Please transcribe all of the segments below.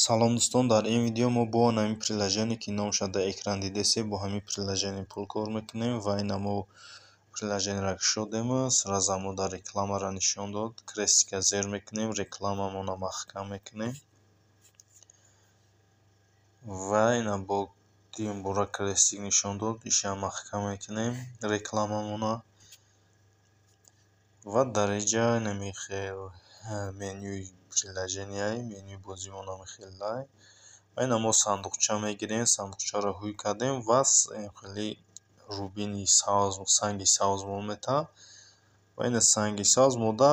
Салом дӯстон, дар ин видео мо бо ҳамин приложение ки номаш дар экран дидасе, бо ҳамин приложение пул кор мекунем ва ина мо приложениеро кушодем, сразу мо дар рекламаро нишон дод, крестика зер мекунем, рекламамонро маҳкам мекунем ва ина бо дуюмбора крестик нишон дод, ишам маҳкам мекунем рекламамонро ва дариҷа намехел менюи приложенияи менюи бозимона мехелай ва ина мо сандуқча мегирем, сандуқчаро ҳуй кардем ва хеле рубини сабз, санги сабз момета ва ина санги сабз мода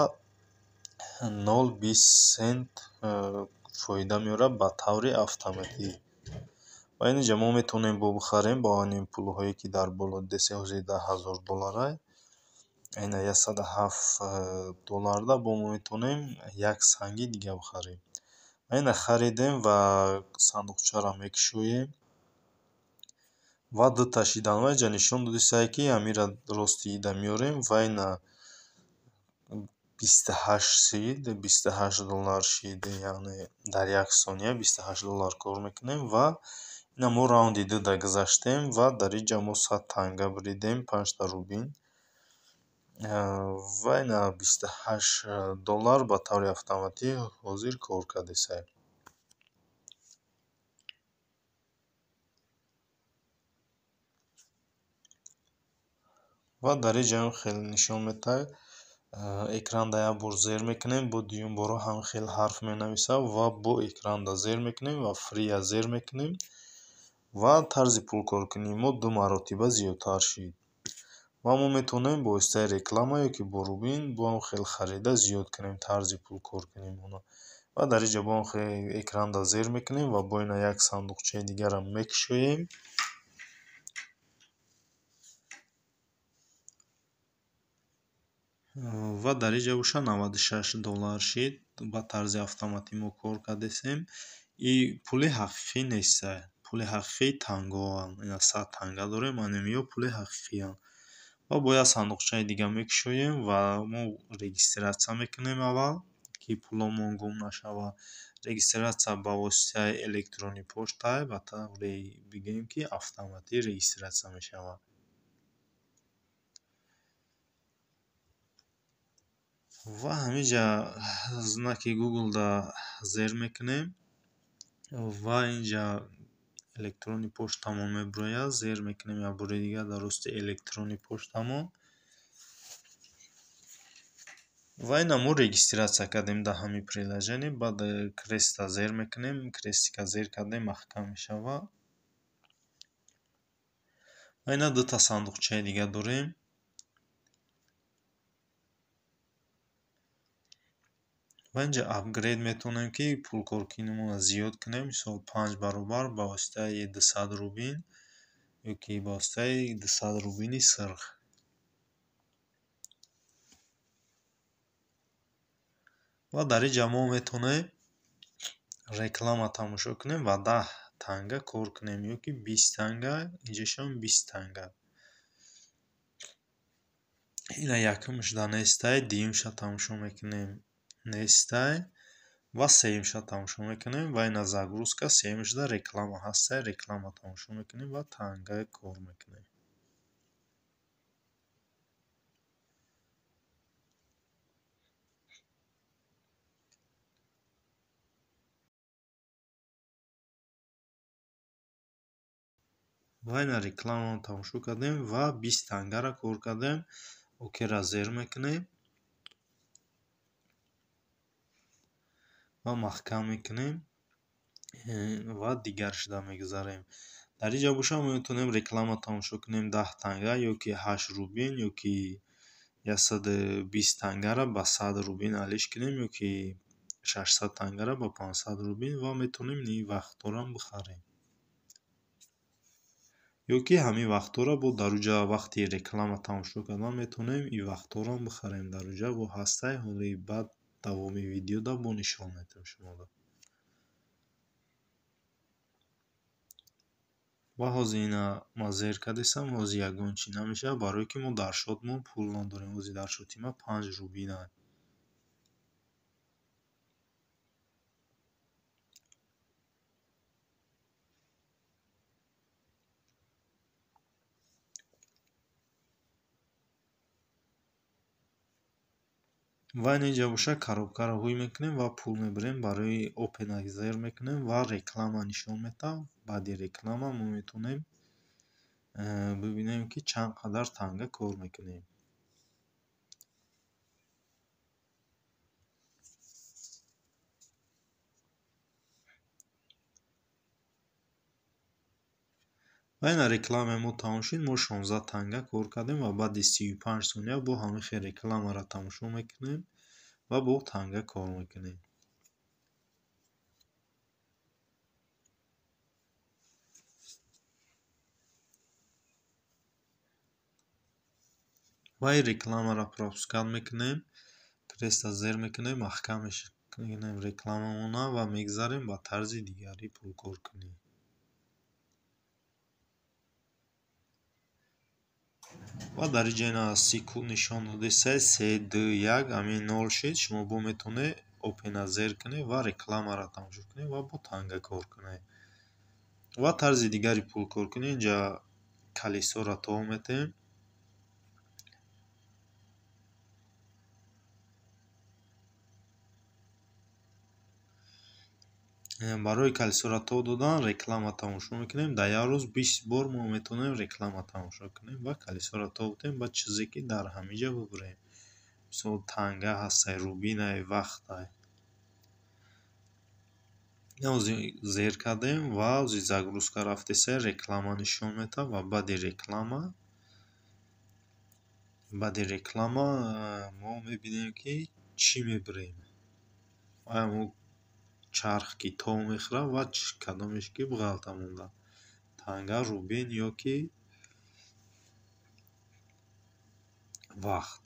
0.20 сент фоида меорад ба таври автоматӣ ва инҷа мо метавонем бухарем ба ҳамин пулҳое ки дар боло дидасе ҳозир $10,000 ина $107 бо мо метавонем як санги дига бихарем. Ина харидем ва сандуқчаро мекушоем ва ду ташидан ва инҷа нишон додисае ки амира рости ида меорем ва ина $28 шид, яъне дар як сония $28 кор мекунем ва ина мо раунди дуда гузаштем ва дар инҷа мо 100 танга буридем, 5 та рубин ва ина $28 ба таври автоматӣ ҳозир кор кардесай. ва дар инҷа хеле нишон медиҳад, экранда як бор зер мекунем, бо дуюмбора ҳам хел ҳарф менависад ва бо экранда зер мекунем ва фрия зер мекунем ва тарзи пулкоркунии мо 2 маротиба зиёдтар шид ва мо метавонем бо воситаи реклама ёки бо рубин бо ҳам хел харида зиёд кунем тарзи пулкоркуниимонро ва дар инҷа бо ҳам хел экранда зер мекунем ва бо ина як сандуқчаи дигаро мекушоем ва дар инҷа боша $96 шид, ба тарзи автоматӣ мо кор кардесем. И пули ҳақиқӣ нестае, пули ҳақиқии тангаҳоанд, ина 100 танга дорем, анемиё пули ҳақиқиянд ва бо як сандуқчаи дига мекушоем ва мо регистратсия мекунем аввал ки пуломон гум нашавад. Регистратсия ба воситаи электрони почта, ба тавре бигӯем ки автоматӣ регистратсия мешавад. ва ҳаминҷа знаки Google-да зер мекунем ва инҷа электрони почтамон мебурояд, зер мекунем як бори дига дар рости электрони почтамон ва ина мо регистратсия кардем дар ҳамин приложение. Баъд креста зер мекунем, крестика зер кардем маҳкам мешавад ва ина ду та сандуқчаи дига дорем ва инҷа апгрейд метавонем ки пулкоркуниимонро зиёд кунем, мисол 5 баробар ба воситаи 200 рубин ёки ба воситаи 200 рубини сирх ва дар инҷа мо метавонем реклама тамошо кунем ва 10 танга кор кунем ёки 20 танга, инҷашам 20 танга. Ина якумшда нестае, дуюмша тамошо мекунем нестае ва сеюмша тамошо мекунем ва ина загрузка, сеюмшда реклама ҳастае, реклама тамошо мекунем ва танга кор мекунем. ва ина рекламаро тамошо кардем ва 20 тангаро кор кардем. Окера зер мекунем ва маҳкам мекунем ва дигаршида мегузарем. Дар инҷа боша мо метавонем реклама тамошо кунем 10 танга ёки 8 рубин ёки 120 тангаро ба 100 рубин алиш кунем ёки 600 тангаро ба 500 рубин ва метавонем ин вақтҳоро бихарем ёки ҳамин вақтҳоро бо дар уҷа вақти реклама тамошо кардан метавонем ин вақтҳоро бихарем. Дар уҷа бо ҳастае, ҳоли баъд давоми видеода бо нишон медиҳам шуморо. ва ҳозир ина ман зер кардесам, ҳозир ягон чӣ намешавад, барое ки мо дар шотмон пул надорем. ҳозир дар шоти ман 5 рубин аст. ва ин инҷа боша коробкаро ҳуй мекунем ва пул мебарем, барои опенайзер мекунем ва реклама нишон медиҳам. Баъди реклама мо метавонем бибинем ки чанд қадар танга кор мекунем. ва ин рекламаи мо тамом шуд. Мо 16 танга кор кардем ва баъди 35 сония бо ҳамихе рекламаро тамошо мекунем ва бо танга кор мекунем. ва ин рекламаро пропускат мекунем, креста зер мекунем, маҳкам мекунем рекламамона ва мегзарем ба тарзи дигари пулкоркунӣ. ва дариҷаи секунд нишон дода 3, 2, 1 амин 0 шуд. Шумо бо метавонед опеназер кунед ва рекламаро тамошо кунед ва бо танга кор кунед. ва тарзи дигари пулкоркунӣ инҷа калесоро то метем. барои калесоро то додан реклама тамошо мекунем. дар як рӯз 20 бор мо метавонем реклама тамошо кунем ва калесоро то бутем ба чизе ки дар ҳамиҷа бибурем. мисол танга ҳастай, рубинай, вақтай. зер кардем ва загрузка рафтеса реклама нишон медиҳад ва баъди реклама мо мебинем ки чӣ мебирем. чарх ки то мехӯрад ва кадомеш ки ғалта монда, танга, рубин ё ки вақт.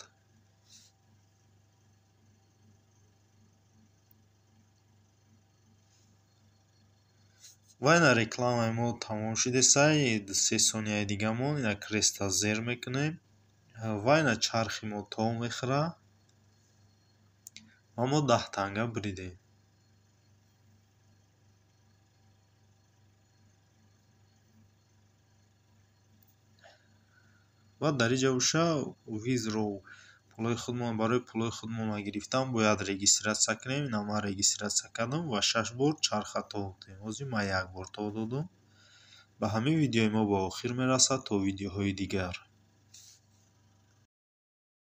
ва ина рекламаи мо тамом шудеса. 3 сонияи дига мо ина креста зер мекунем ва ина чархи мо то мехӯрад ва мо 10 танга биридем. ва дар инҷа боша визро барои пулои худмон гирифтан бояд регистратсия кунем. ина ман регистратсия кардам ва 6 бор чарха то додем. ҳозир ман 1 бор то додам. ба ҳамин видеои мо ба охир мерасад. То видеоҳои дигар.